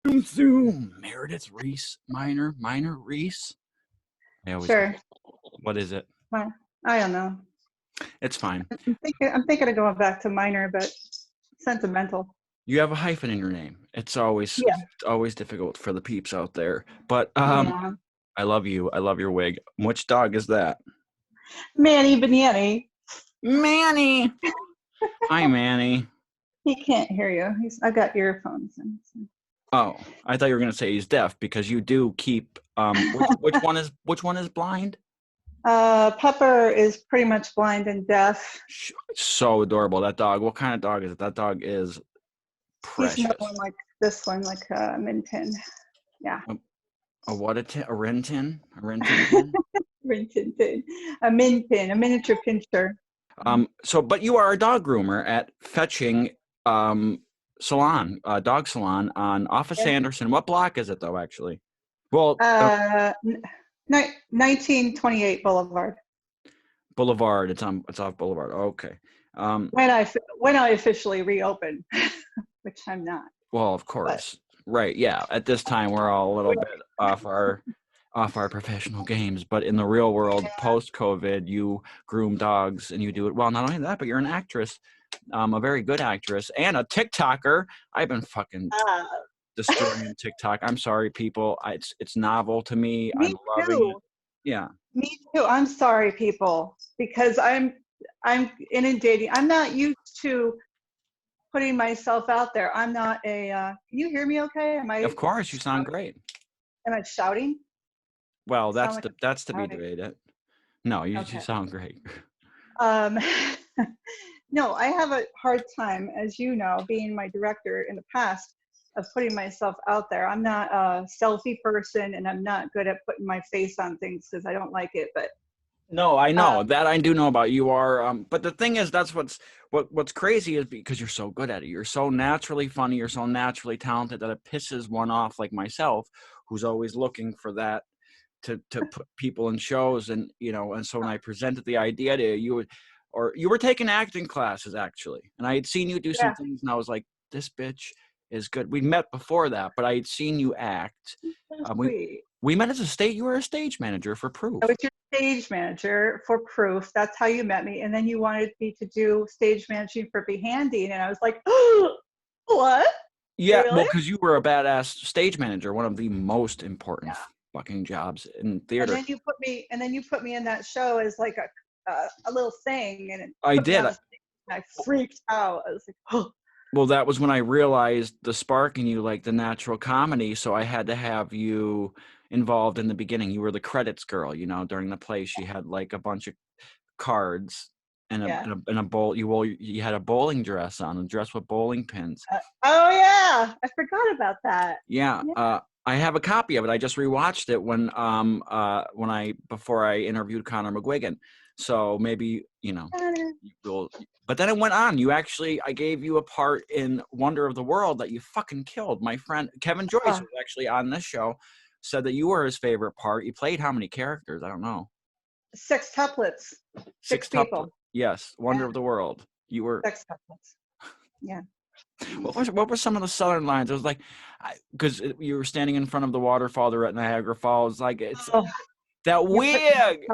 Zoom, zoom. Meredith Reese, Miner-Reese. I always. Sure. What is it? Well, I don't know. It's fine. I'm thinking of going back to minor, but sentimental. You have a hyphen in your name. It's always Yeah. difficult for the peeps out there. But Yeah. I love you. I love your wig. Which dog is that? Manny Baniani. Manny. Hi, Manny. He can't hear you. I've got earphones in. So. Oh, I thought you were gonna say he's deaf because you do keep which one is blind? Pepper is pretty much blind and deaf. So adorable, that dog. What kind of dog is it? That dog is precious. He's not one like this one, like Minton. Yeah. A what? A Rin Tin? A Rin Tin? Minton. A Minton, a miniature pincher. So, but you are a dog groomer at Fetching Salon, dog salon on off of Sanderson. What block is it though, actually? Well, 1928 Boulevard. Boulevard. It's off Boulevard. Okay. When I officially reopen, which I'm not. Well, of course. But. Right. Yeah. At this time, we're all a little bit off our professional games, but in the real world, post-COVID, you groom dogs and you do it well. Not only that, but you're an actress, a very good actress, and a TikToker. I've been fucking destroying TikTok. I'm sorry, people. It's novel to me. I'm loving it. Yeah. Me too. I'm sorry, people, because I'm inundating. I'm not used to putting myself out there. I'm not a. Can you hear me? Okay? Am I? Of course, you sound great. Am I shouting? Well, that's to be debated. No, you sound great. No, I have a hard time, as you know, being my director in the past, of putting myself out there. I'm not a selfie person, and I'm not good at putting my face on things because I don't like it. But no, I know that I do know about you are. But the thing is, that's what's crazy is because you're so good at it. You're so naturally funny. You're so naturally talented that it pisses one off, like myself, who's always looking for that to put people in shows. And and so when I presented the idea to you, you were taking acting classes actually, and I had seen you do some things, and I was like, this bitch is good. We met before that, but I had seen you act. We met as you were a stage manager for Proof. I was your stage manager for Proof. That's how you met me. And then you wanted me to do stage managing for Be Handy. And I was like, oh, what? Yeah, really? Well, because you were a badass stage manager, one of the most important fucking jobs in theater. And then you put me in that show as like a little thing. And I did. I freaked out. I was like, oh. Well, that was when I realized the spark in you, like the natural comedy. So I had to have you involved in the beginning. You were the credits girl, during the play. She had like a bunch of cards and a bowl. You had a bowling dress on, a dress with bowling pins. Oh yeah, I forgot about that. Yeah. I have a copy of it. I just rewatched it before I interviewed Connor McGuigan. So maybe but then it went on. I gave you a part in Wonder of the World that you fucking killed. My friend Kevin Joyce was actually on this show, said that you were his favorite part. You played how many characters? I don't know. Sextuplets. Six people. Yes, Wonder of the World. You were sextuplets. Yeah. What were some of the Southern lines? It was like, because you were standing in front of the waterfall there at Niagara Falls. Like that wig.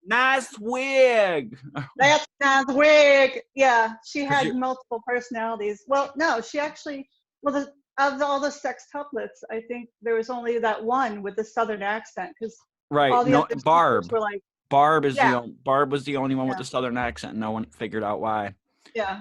Nice wig. That's nice wig. Yeah, she had multiple personalities. Well, no, she actually. Well, of all the sextuplets, I think there was only that one with the Southern accent, because all the other Barb were like. Barb was the only one with the Southern accent. No one figured out why. Yeah.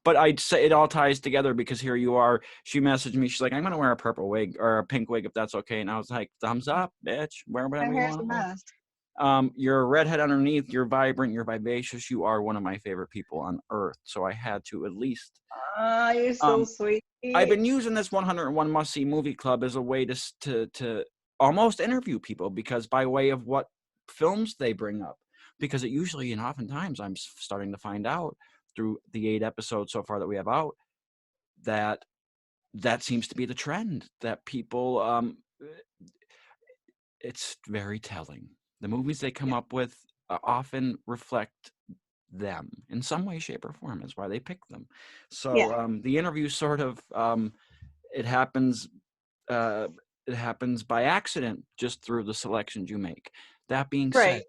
But I'd say it all ties together because here you are. She messaged me. She's like, I'm going to wear a purple wig or a pink wig if that's okay. And I was like, thumbs up, bitch. Wear whatever you want. You're a redhead underneath. You're vibrant. You're vivacious. You are one of my favorite people on earth. So I had to at least. You're so sweet. I've been using this 101 Must See Movie Club as a way to almost interview people because by way of what films they bring up. Because it usually and oftentimes I'm starting to find out through the 8 episodes so far that we have out that seems to be the trend that people it's very telling. The movies they come up with often reflect them in some way, shape, or form. Is why they pick them. So the interview sort of it happens it happens by accident just through the selections you make. That being said,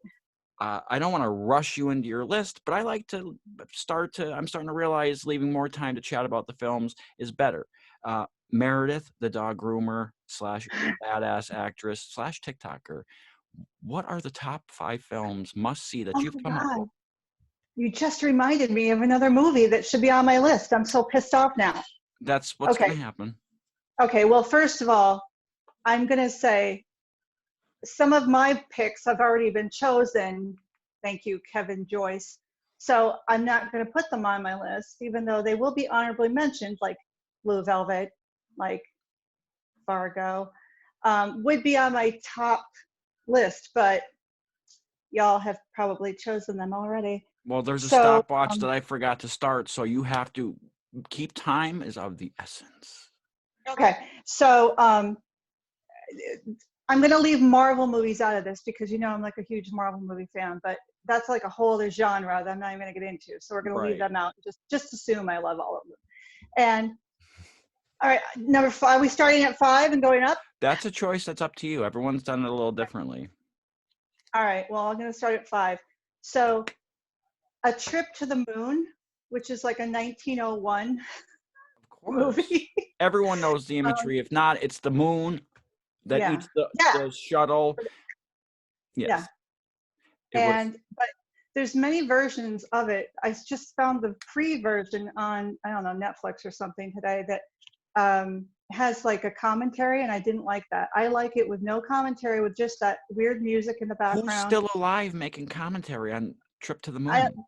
Right. I don't want to rush you into your list, but I like to I'm starting to realize leaving more time to chat about the films is better. Meredith, the dog groomer / badass actress / TikToker. What are the top 5 films must see that Oh you've my come up God. with? You just reminded me of another movie that should be on my list. I'm so pissed off now. That's what's Okay. going to happen. Okay. Well, first of all, I'm going to say some of my picks have already been chosen. Thank you, Kevin Joyce. So I'm not going to put them on my list, even though they will be honorably mentioned, like Blue Velvet, like Fargo, would be on my top list, but y'all have probably chosen them already. Well, there's a So, stopwatch that I forgot to start, so you have to keep time is of the essence. okay. So, I'm going to leave Marvel movies out of this because I'm like a huge Marvel movie fan, but that's like a whole other genre that I'm not even going to get into. So we're going to leave Right. them out. Just assume I love all of them. And all right, number 5. Are we starting at 5 and going up? That's a choice that's up to you. Everyone's done it a little differently. All right. Well, I'm going to start at 5. So, A Trip to the Moon, which is like a 1901 Of course. movie. Everyone knows the imagery. If not, it's the moon that Yeah. eats the Yeah. shuttle. Yeah. Yes. But there's many versions of it. I just found the pre-version on, I don't know, Netflix or something today that has like a commentary, and I didn't like that. I like it with no commentary, with just that weird music in the Who's background. still alive making commentary on Trip to the I, Moon?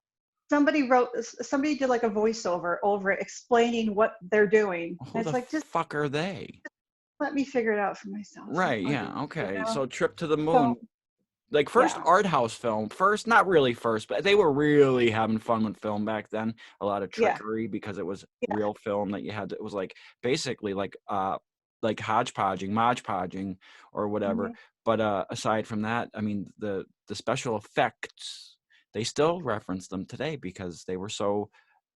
somebody did like a voiceover over it explaining what they're doing. Who And it's the like, just fuck are they? let me figure it out for myself. Right, I'll yeah, okay. know? So Trip to the So, Moon, like first yeah. art house film, first, not really first, but they were really having fun with film back then. A lot of Yeah. trickery because it was Yeah. real film that you had to, it was like basically like hodgepodging, modge podging or whatever. Mm-hmm. But aside from that, I mean the special effects, they still reference them today because they were so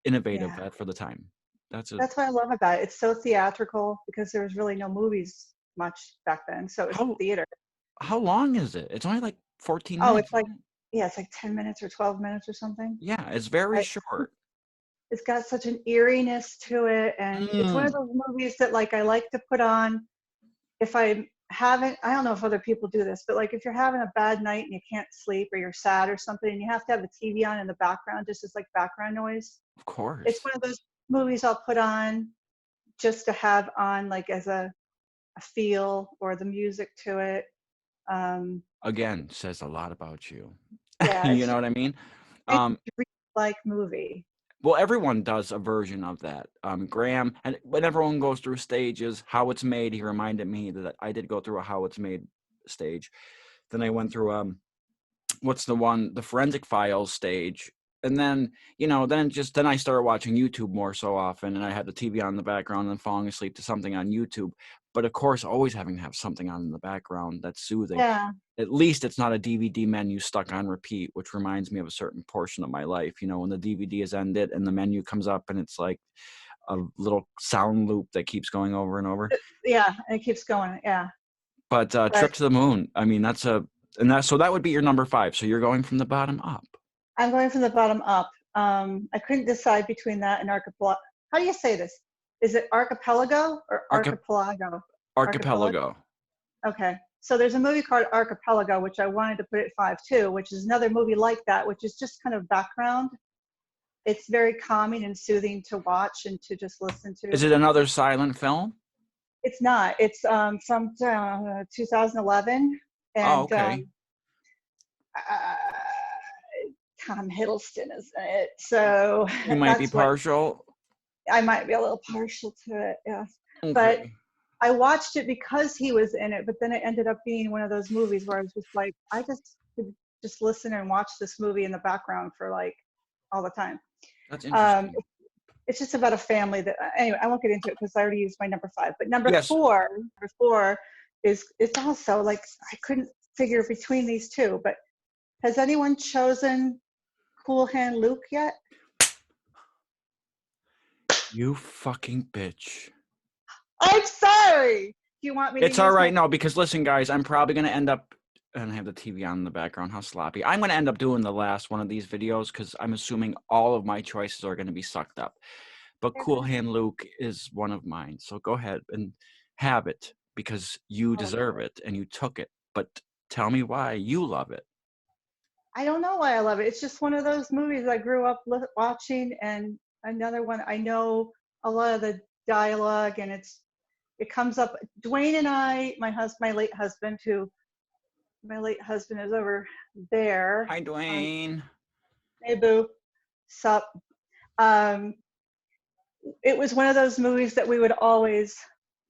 innovative Yeah. for the time. That's That's what I love about it. It's so theatrical because there was really no movies much back then. So it's how theater. how long is it? It's only like 14 Oh, it's minutes. like, yeah, it's like 10 minutes or 12 minutes or something. Yeah, it's very I, short. it's got such an eeriness to it. And it's one of Mm. those movies that like I like to put on if I haven't, I don't know if other people do this, but like if you're having a bad night and you can't sleep or you're sad or something and you have to have the TV on in the background just as like background noise. Of It's course. one of those movies I'll put on just to have on like as a feel or the music to it. Um, Again, says a lot about you. yeah, You it's know just what I mean? a like movie. Well, everyone does a version of that. Graham, and when everyone goes through stages, how it's made, he reminded me that I did go through a how it's made stage. Then I went through what's the forensic files stage, and then then I started watching YouTube more so often, and I had the TV on in the background and falling asleep to something on YouTube. But of course, always having to have something on in the background that's soothing. Yeah, At least it's not a DVD menu stuck on repeat, which reminds me of a certain portion of my life. When the DVD is ended and the menu comes up and it's like a little sound loop that keeps going over and over. yeah, and it keeps going. Yeah, But but Trip to the Moon, I mean, so that would be your number 5. So you're going from the bottom up. I'm going from the bottom up. I couldn't decide between that and Archipelago. How do you say this? Is it Archipelago or Archi- Archipelago? Archipelago. Archipelago. Okay. So there's a movie called Archipelago, which I wanted to put at 5 too, which is another movie like that, which is just kind of background. It's very calming and soothing to watch and to just listen Is to. it another silent film? It's not. It's from 2011, Oh, and okay. uh, Tom Hiddleston is in it. So You might be that's what partial. I might be a little partial to it. Yes, but Okay. I watched it because he was in it. But then it ended up being one of those movies where I was just like, I just could just listen and watch this movie in the background for like all the time. That's Um, interesting. it's just about a family that anyway, I won't get into it because I already used my number 5. But Yes. number four is it's also like I couldn't figure between these two. But has anyone chosen Cool Hand Luke yet? You fucking bitch. I'm sorry. you want me to It's all use right. my? No, because listen, guys, I'm probably going to end up, and I have the TV on in the background. How sloppy. I'm going to end up doing the last one of these videos because I'm assuming all of my choices are going to be sucked up. But Cool Hand Luke is one of mine. So go ahead and have it because you deserve it and you took it. But tell me why you love it. I don't know why I love it. It's just one of those movies I grew up watching, and another one I know a lot of the dialogue, and it comes up. Dwayne and I, my late husband is over there. Hi, Dwayne. Hey, boo, sup? Um, it was one of those movies that we would always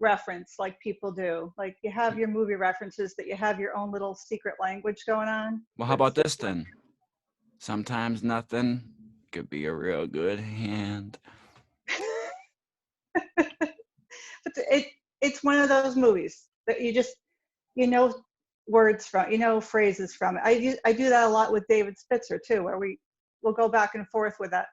reference, like people do. Like you have your movie references that you have your own little secret language going on. Well, how about this then? Sometimes nothing could be a real good hand. But it's one of those movies that you know words from, phrases from it. I do that a lot with David Spitzer too, where we'll go back and forth with that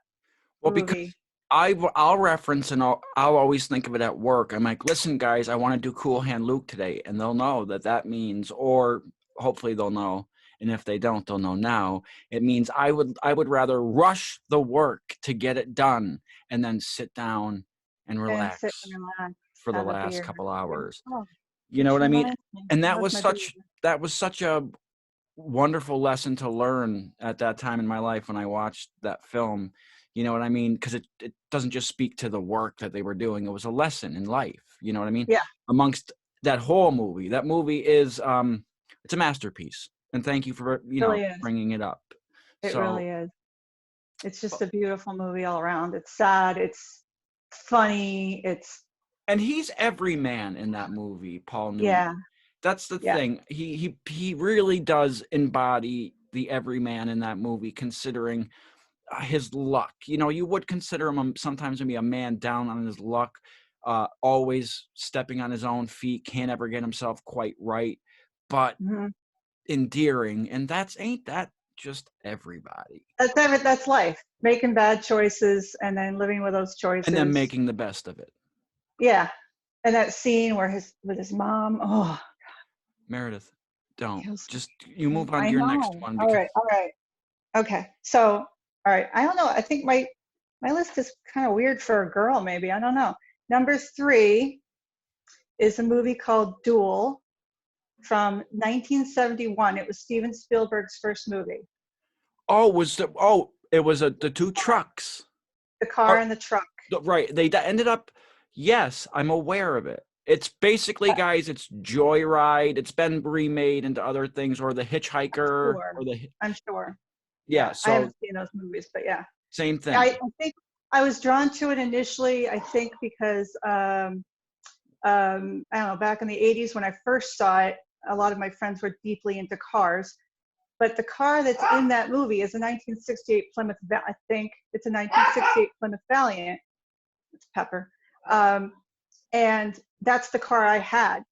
Because movie. I'll reference and I'll always think of it at work. I'm like, listen, guys, I want to do Cool Hand Luke today, and they'll know that means, or hopefully they'll know, and if they don't, they'll know now. It means I would rather rush the work to get it done and then sit down and And sit relax and relax, for the have a last beer. couple hours. Oh, You know just what I mean? reminds me. And How's my beer? that was such a wonderful lesson to learn at that time in my life when I watched that film. You know what I mean? Because it doesn't just speak to the work that they were doing. It was a lesson in life. You know what I mean? Yeah, Amongst that whole movie, that movie is it's a masterpiece. And thank you for it really is. bringing it up. It So, really is. It's just a beautiful movie all around. It's sad. It's funny. It's and he's every man in that movie, Paul Newman. yeah, That's the yeah. thing. He really does embody the everyman in that movie, considering his luck. You would consider him sometimes to be a man down on his luck, always stepping on his own feet, can't ever get himself quite right, but Mm-hmm. endearing. And ain't that just everybody? That's life. Making bad choices and then living with those And then choices. making the best of it. Yeah. And that scene where with his mom, oh, Meredith, don't. kills Just you me. move on I to your next know. one All because right. All right. Okay. So, all right. I don't know. I think my list is kind of weird for a girl, maybe. I don't know. Number 3 is a movie called Duel from 1971. It was Steven Spielberg's first movie. it was the two trucks. The car and the truck. Right. They ended up, yes, I'm aware of it. It's basically, guys, it's Joyride. It's been remade into other things, or The Hitchhiker, Sure. or I'm sure. yeah, I so haven't seen those movies, but yeah. same I thing. think I was drawn to it initially, I think because I don't know, back in the 80s when I first saw it, a lot of my friends were deeply into cars. But the car that's in that movie is a 1968 Plymouth, I think it's a 1968 Plymouth Valiant. It's Pepper. And that's the car I had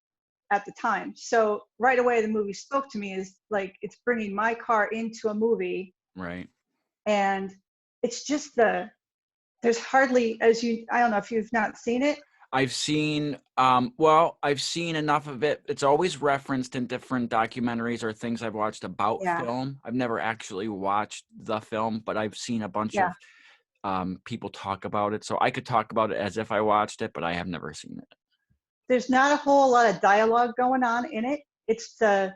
at the time. So right away, the movie spoke to me as like, it's bringing my car into a movie. Right. And it's just there's hardly, I don't know if you've not seen it. I've seen enough of it. It's always referenced in different documentaries or things I've watched about Yeah. film. I've never actually watched the film, but I've seen a bunch Yeah. of people talk about it. So I could talk about it as if I watched it, but I have never seen it. There's not a whole lot of dialogue going on in it. It's the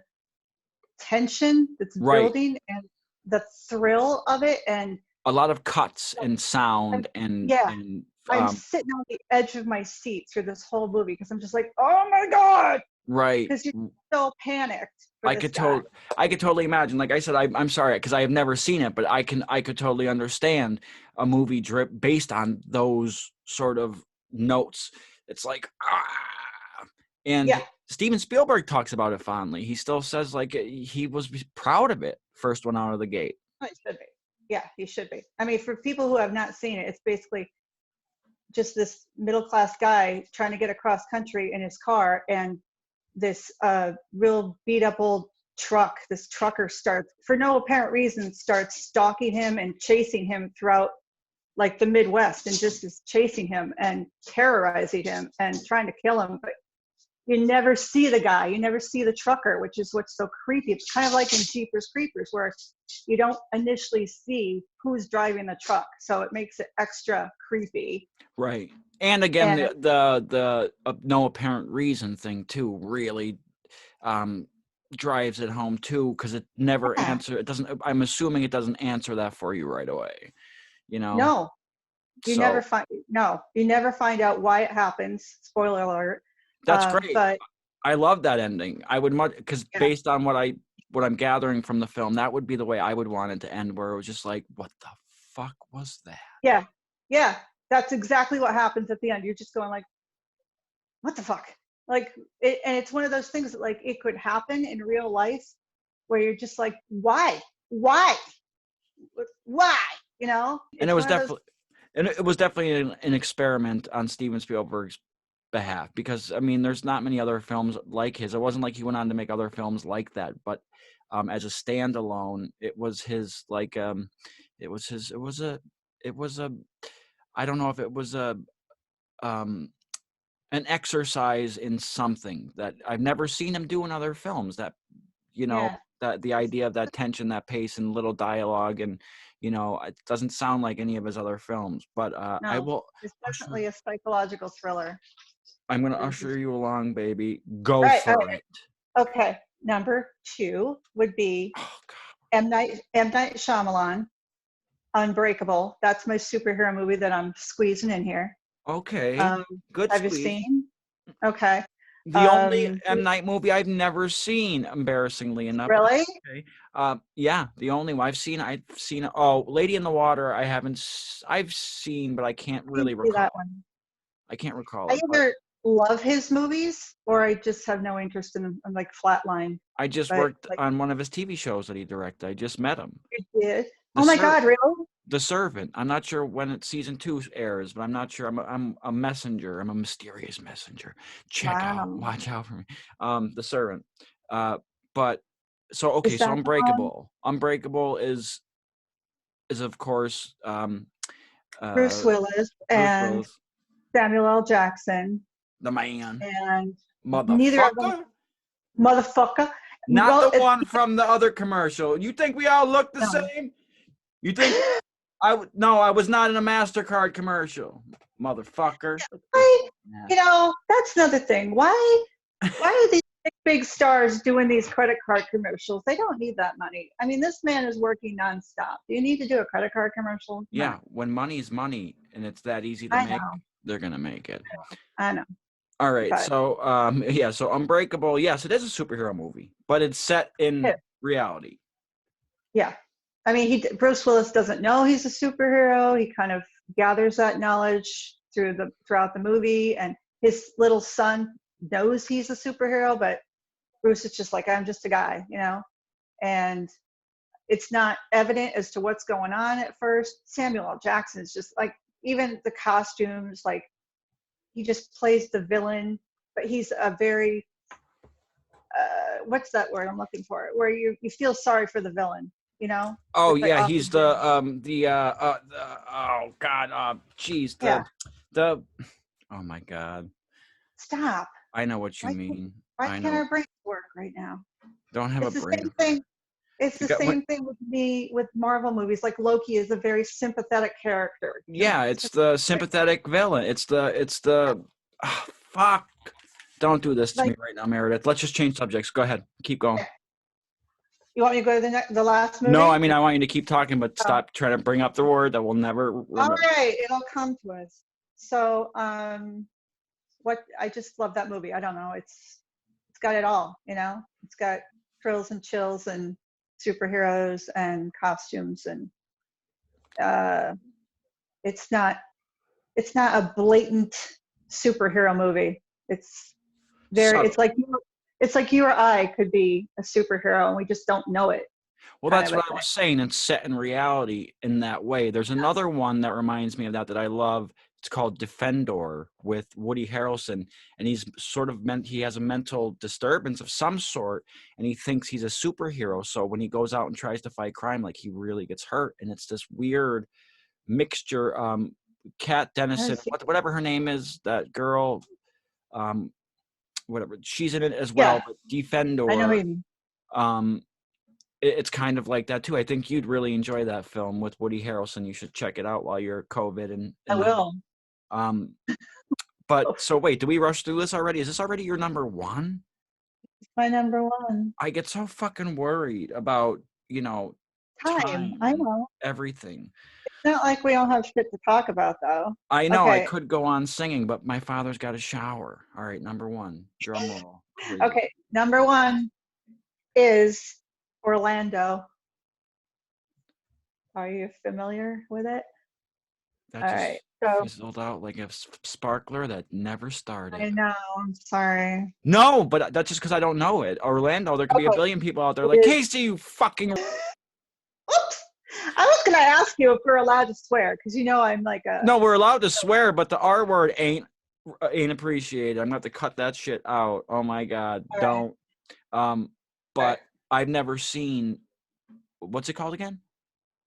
tension that's building and the thrill of it. And a lot of cuts and sound and I'm sitting on the edge of my seat through this whole movie because I'm just like, oh my God. Right. Because you're so panicked. I could totally imagine. Like I said, I'm sorry because I have never seen it, but I could totally understand a movie based on those sort of notes. It's like and Steven Spielberg talks about it fondly. He still says like he was proud of it. First one out of the gate. Oh, it should be. Yeah, he should be. I mean, for people who have not seen it, it's basically just this middle-class guy trying to get across country in his car, and this real beat-up old truck, this trucker starts, for no apparent reason, starts stalking him and chasing him throughout like the Midwest, and just is chasing him and terrorizing him and trying to kill him. But you never see the guy, you never see the trucker, which is what's so creepy. It's kind of like in Jeepers Creepers, where you don't initially see who's driving the truck, so it makes it extra creepy. Right. And again, And the no apparent reason thing too really drives it home too, because it never yeah, answer. It doesn't. I'm assuming it doesn't answer that for you right away. You know. no, So you never find out why it happens. Spoiler alert. that's great. But I love that ending. I would much, because yeah, based on what I'm gathering from the film, that would be the way I would want it to end, where it was just like, what the fuck was that? yeah, yeah, that's exactly what happens at the end. You're just going like, what the fuck? Like, and it's one of those things that like it could happen in real life, where you're just like, why, why? You know, And it's one of those. it was definitely an experiment on Steven Spielberg's behalf, because I mean, there's not many other films like his. It wasn't like he went on to make other films like that, but as a standalone, it was his like it was his it was a I don't know if it was a um an exercise in something that I've never seen him do in other films, that you know, Yeah, that the idea of that tension, that pace, and little dialogue, and it doesn't sound like any of his other films. But I no, will it's usher definitely a psychological thriller. I'm gonna This is usher you along, baby. Go right. All for right. it. Okay. Number two would be Oh God. M. Night Shyamalan, Unbreakable. That's my superhero movie that I'm squeezing in here. Okay, Um, good have you squeeze. seen? Okay. The only M He- Night movie I've never seen, embarrassingly enough. But really? okay. Yeah, the only one I've seen. Oh, Lady in the Water. I've seen, but I can't I didn't really see that recall. one. I can't recall I it, but either love his movies or I just have no interest in them. I'm like flatline. I just But worked like on one of his TV shows that he directed. I just met him. you did. The Oh my Ser- God, really? The Servant. I'm not sure when season 2 airs, but I'm not sure. I'm a messenger. I'm a mysterious messenger. Wow. Watch out for me. The Servant. But so okay. Is So that the one? Unbreakable. Unbreakable is of course Bruce uh, Willis Bruce and Willis, Samuel L. Jackson, the man, and neither of them, motherfucker. motherfucker. Not Well, the one from the other commercial. You think we all look the no. same? You think no, I was not in a MasterCard commercial, motherfucker. I, Yeah. that's another thing. Why are these big stars doing these credit card commercials? They don't need that money. I mean, this man is working nonstop. Do you need to do a credit card commercial? No. Yeah, when money's money and it's that easy to I make, know. they're gonna make it. I know. All right, But so yeah, so Unbreakable, yes, it is a superhero movie, but it's set in reality. yeah. I mean, Bruce Willis doesn't know he's a superhero. He kind of gathers that knowledge throughout the movie, and his little son knows he's a superhero, but Bruce is just like, I'm just a guy, and it's not evident as to what's going on at first. Samuel L. Jackson is just like, even the costumes, like he just plays the villain, but he's a very what's that word I'm looking for? Where you feel sorry for the villain, Oh with the yeah, off he's the gym. oh god, geez, Yeah, the oh my god. stop. I know what you Why can't, mean. why I can't know. our brains work right now? Don't have a It's the brain same for it. thing. It's You the got what? same thing with me with Marvel movies. Like Loki is a very sympathetic character to Yeah, me. it's the sympathetic villain. It's the oh, fuck. Don't do this to Like, me right now, Meredith. Let's just change subjects. Go ahead. Keep going. you want me to go to the last No, I movie? mean I want you to keep talking, but Oh, stop trying to bring up the word that we'll never all remember. right, it'll come to us. So, what I just love that movie. I don't know. It's got it all. It's got thrills and chills and superheroes and costumes and uh, it's not a blatant superhero movie. It's Subtle. it's like you or I could be a superhero and we just don't know it, Well, kind that's of a what I thing. was saying. It's set in reality in that way. There's another one that reminds me of that I love. It's called Defendor with Woody Harrelson, and he's sort of he has a mental disturbance of some sort, and he thinks he's a superhero. So when he goes out and tries to fight crime, like he really gets hurt, and it's this weird mixture. Kat I Dennison, see. whatever her name is, that girl. Um, whatever. She's in it as well, Yeah, but I know what Defendor, you mean. um, it's kind of like that too. I think you'd really enjoy that film with Woody Harrelson. You should check it out while you're COVID and I in the will. um. But so wait, do we rush through this already? Is this already your number one? My number one. I get so fucking worried about, Time. time I and know. everything. It's not like we don't have shit to talk about, though. I know I Okay. could go on singing, but my father's got a shower. All right, number one, drum roll, please. Okay. Number one is Orlando. Are you familiar with it? That All just right. So fizzled out like a sparkler that never I started. know. I'm sorry. No, but that's just because I don't know it. Orlando, there could be a Okay. billion people out there It like, is. Casey, you fucking. Oops. I was gonna ask you if we're allowed to swear because I'm like a. No, we're allowed to swear, but the R word ain't appreciated. I'm gonna have to cut that shit out. Oh my God, All right. don't. All right. But I've never seen. What's it called again?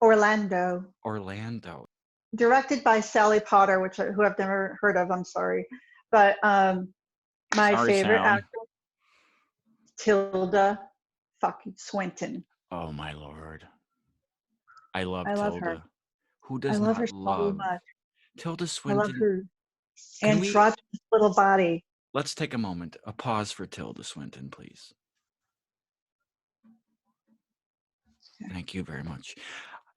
Orlando. Orlando. Directed by Sally Potter, who I've never heard of. I'm sorry, but my Sorry, favorite Sally. actor, Tilda fucking Swinton. Oh my Lord, I love I love her. Tilda. Who I does love her not so love much. Tilda I love Swinton? her Can we? androgynous little body. Let's take a moment, a pause for Tilda Swinton, please. Thank you very much.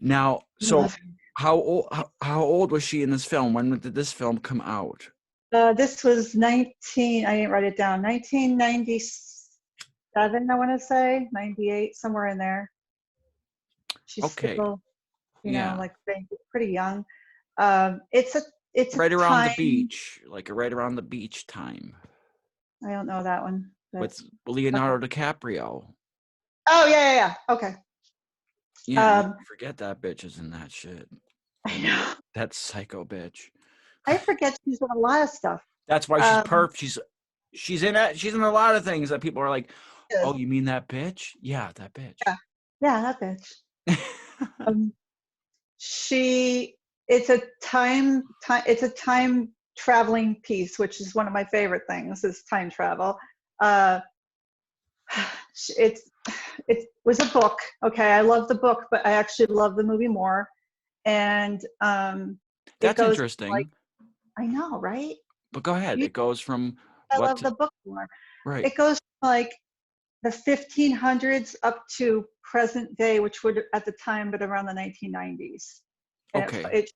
Now, I so love how old was she in this film? When did this film come out? her. This was 19. I didn't write it down. 1997. I want to say 98, somewhere in there. She's Okay, still, yeah, like pretty young. It's a right around the time. beach, like right around the beach time I don't know that one, but with okay. Leonardo DiCaprio. Oh yeah. Okay. Yeah, you Um, forget that bitch is in that shit. I know. That psycho bitch. I forget she's in a lot of stuff. That's why she's Um, perfect. She's in it. She's in a lot of things that people are like, yes. "Oh, you mean that bitch? Yeah, that bitch." Yeah, yeah, that bitch. Um, she. It's a time traveling piece, which is one of my favorite things. Is time travel. Uh, it's it was a book. Okay, I love the book, but I actually love the movie more. And it That's goes like interesting. I know, right? But go ahead. You, It goes from I what love to the book more. right. It goes from like the 1500s up to present day, which would at the time, but around the 1990s. And Okay. it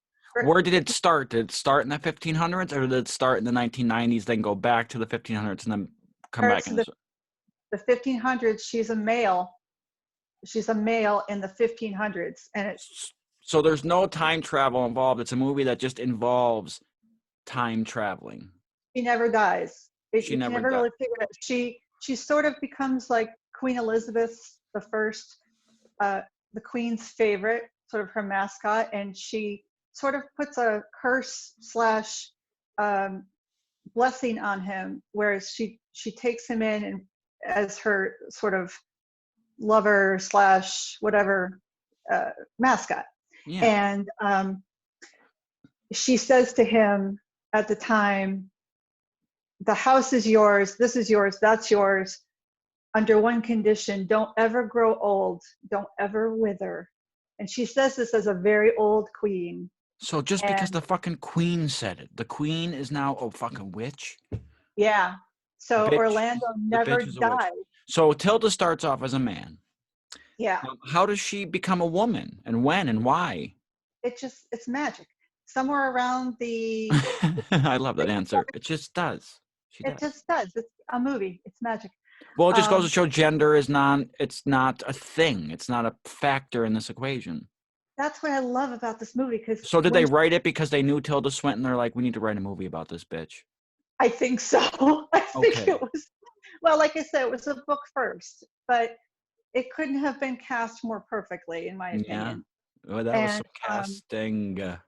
Where did it start? Did it start in the 1500s or did it start in the 1990s, then go back to the 1500s and then come back starts in the 1500s. She's a male. She's a male in the 1500s, and So there's no time travel involved. It's a movie that just involves time traveling. she never dies. She You can never never died. really figure it out. She sort of becomes like Queen Elizabeth the First, the Queen's favorite, sort of her mascot, and she sort of puts a curse slash um, blessing on him, whereas she takes him in and as her sort of lover slash whatever mascot, Yeah. and she says to him at the time, "The house is yours. This is yours. That's yours. Under one condition: don't ever grow old. Don't ever wither." And she says this as a very old queen. So just because And the fucking queen said it, the queen is now a fucking witch? yeah, so Bitch. Orlando The never bitch is a witch. died. So Tilda starts off as a man. Yeah, How does she become a woman and when and why? it's magic. Somewhere around the I love that answer. It just does. She it does. just does. It's a movie. It's magic. Well, it just goes to Um, show gender is it's not a thing. It's not a factor in this equation. that's what I love about this movie because So did they when write it because they knew Tilda Swinton? They're like, we need to write a movie about this bitch. I think so. I think it Okay. was, well, like I said, it was a book first, but it couldn't have been cast more perfectly, in my Yeah. opinion. Well, that was And some casting.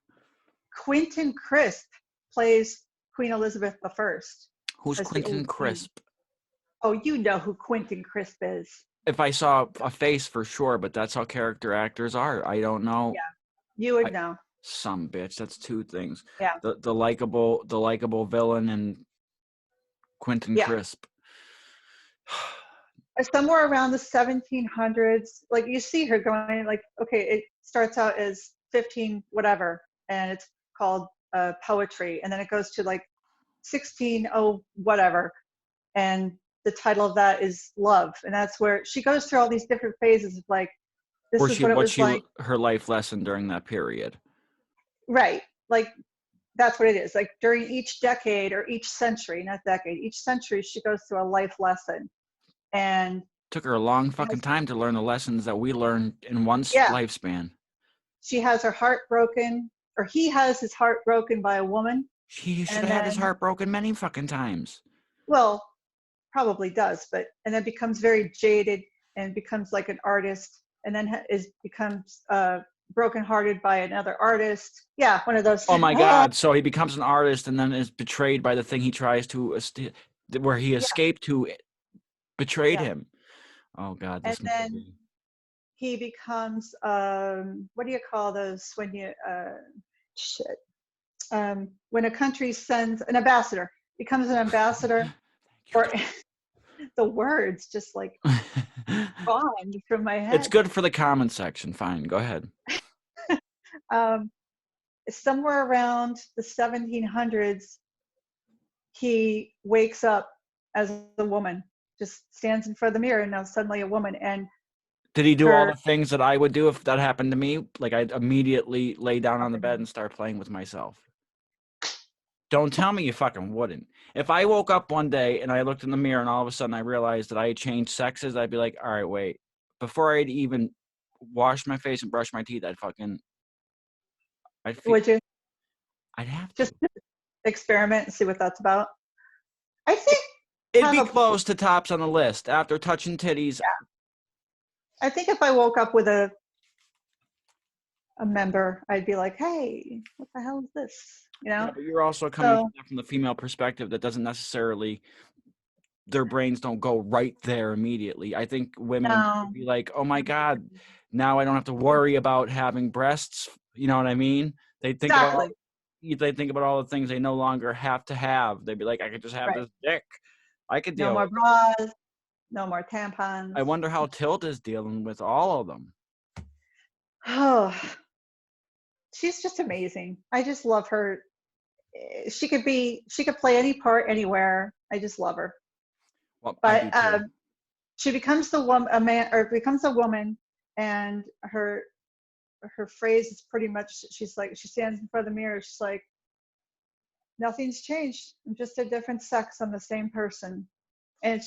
Quentin Crisp plays Queen Elizabeth the First Who's as the Quentin old queen. Crisp? Oh, you know who Quentin Crisp is. If I saw a face for sure, but that's how character actors are. I don't know. Yeah, you would know. Some bitch. That's two things. Yeah, The likable villain and Quentin yeah, Crisp. somewhere around the 1700s. Like you see her going like, okay, it starts out as 15 whatever, and it's called poetry, and then it goes to like 16 oh whatever, and the title of that is love, and that's where she goes through all these different phases of like, this Or is she what it what was she like. her life lesson during that period. Right, like that's what it is. Like during each decade or each century, not decade, each century, she goes through a life lesson, and Took her a long fucking has, time to learn the lessons that we learned in one yeah, lifespan. she has her heart broken, or he has his heart broken by a woman, He should and have had his then, heart broken many fucking times. well, probably does, but and then becomes very jaded and becomes like an artist, and then becomes brokenhearted by another artist. Yeah, one of those. Oh my God! So he becomes an artist and then is betrayed by the thing he tries to, where he Yeah, escaped to, betrayed yeah, him. Oh God, and this then movie. he becomes what do you call those when you shit when a country sends an ambassador, becomes an ambassador, or the words just like gone from my It's head. good for the comment section. Fine, go ahead. um, Somewhere around the 1700s, he wakes up as a woman, just stands in front of the mirror, and now suddenly a woman, and Did he do all her the things that I would do if that happened to me? Like I'd immediately lay down on the bed and start playing with myself. Don't tell me you fucking wouldn't. If I woke up one day and I looked in the mirror and all of a sudden I realized that I had changed sexes, I'd be like, all right, wait. Before I'd even wash my face and brush my teeth, I'd feel, would you I'd have just to. experiment and see what that's about? I think It'd have be a close to tops on the list after touching titties. I think if I woke up with a member, I'd be like, hey, what the hell is this? You Yeah, know? but you're also coming So from the female perspective that doesn't necessarily, their brains don't go right there immediately. I think women no, would be like, oh my God, now I don't have to worry about having breasts. You know what I mean? They think about all, exactly. they think about all the things they no longer have to have. They'd be like, I could just have Right. this dick. I could No deal more with it. bras, no more I tampons. wonder how Tilt is dealing with all of them. Oh, she's just amazing. I just love her. She could play any part anywhere. I just love her. Well, I But do too. she becomes the woman, a man, or becomes a woman, and her phrase is pretty much, she's like, she stands in front of the mirror, she's like, nothing's changed, I'm just a different sex, I'm the same person. And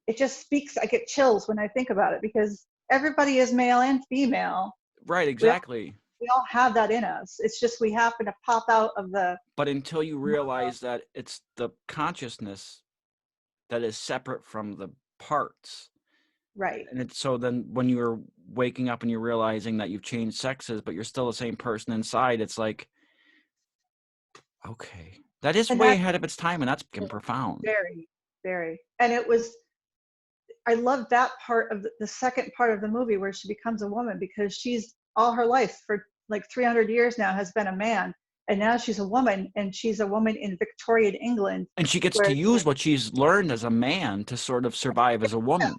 it just speaks, I get chills when I think about it, because everybody is male and female. Right, we all, exactly. we all have that in us, it's just we happen to pop out of the But until you realize that it's the consciousness that is separate from the parts. right. And it's so then when you're waking up and you're realizing that you've changed sexes, but you're still the same person inside, it's like, okay, that is And way that's ahead of its time, and that's fucking profound. very, very, and it was, I love that part of the second part of the movie where she becomes a woman, because she's all her life for like 300 years now has been a man, and now she's a woman, and she's a woman in Victorian England, And she gets where to it's use like, what she's learned as a man to sort of survive as a yeah, woman.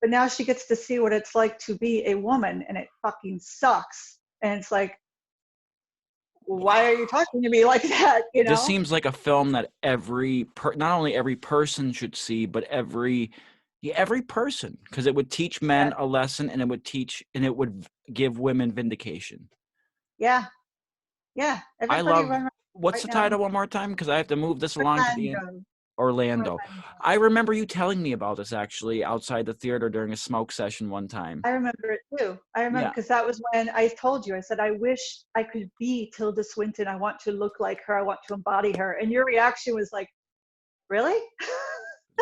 but now she gets to see what it's like to be a woman, and it fucking sucks. And it's like, why are you talking to me like that? You This know? seems like a film that not only every person should see, but every person, because it would teach men a lesson, and it would give women vindication. Yeah, yeah. I Everybody love. run What's right the now. title one more time? Because I have to move this along to the end. Orlando. Orlando. Orlando. I remember you telling me about this actually outside the theater during a smoke session one time. I remember it too. I remember Yeah. because that was when I told you, I said, I wish I could be Tilda Swinton. I want to look like her. I want to embody her. And your reaction was like, really?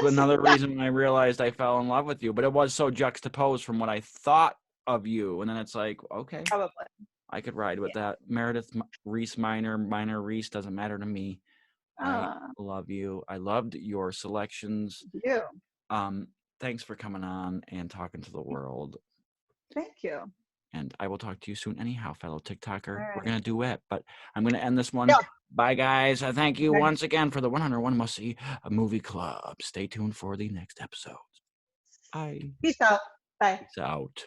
Another reason I realized I fell in love with you, but it was so juxtaposed from what I thought of you, and then it's like, okay, Probably. I could ride with Yeah. that. Meredith Reese Miner-Reese doesn't matter to me. I Ah, love you. I loved your selections. you. Um, Thanks for coming on and talking to the world. Thank you. And I will talk to you soon anyhow, fellow TikToker. All We're right. going to duet, but I'm going to end this one. Yeah. Bye, guys. I thank you Okay. once again for the 101 Must See a Movie Club. Stay tuned for the next episode. I Peace out. Bye. Peace out.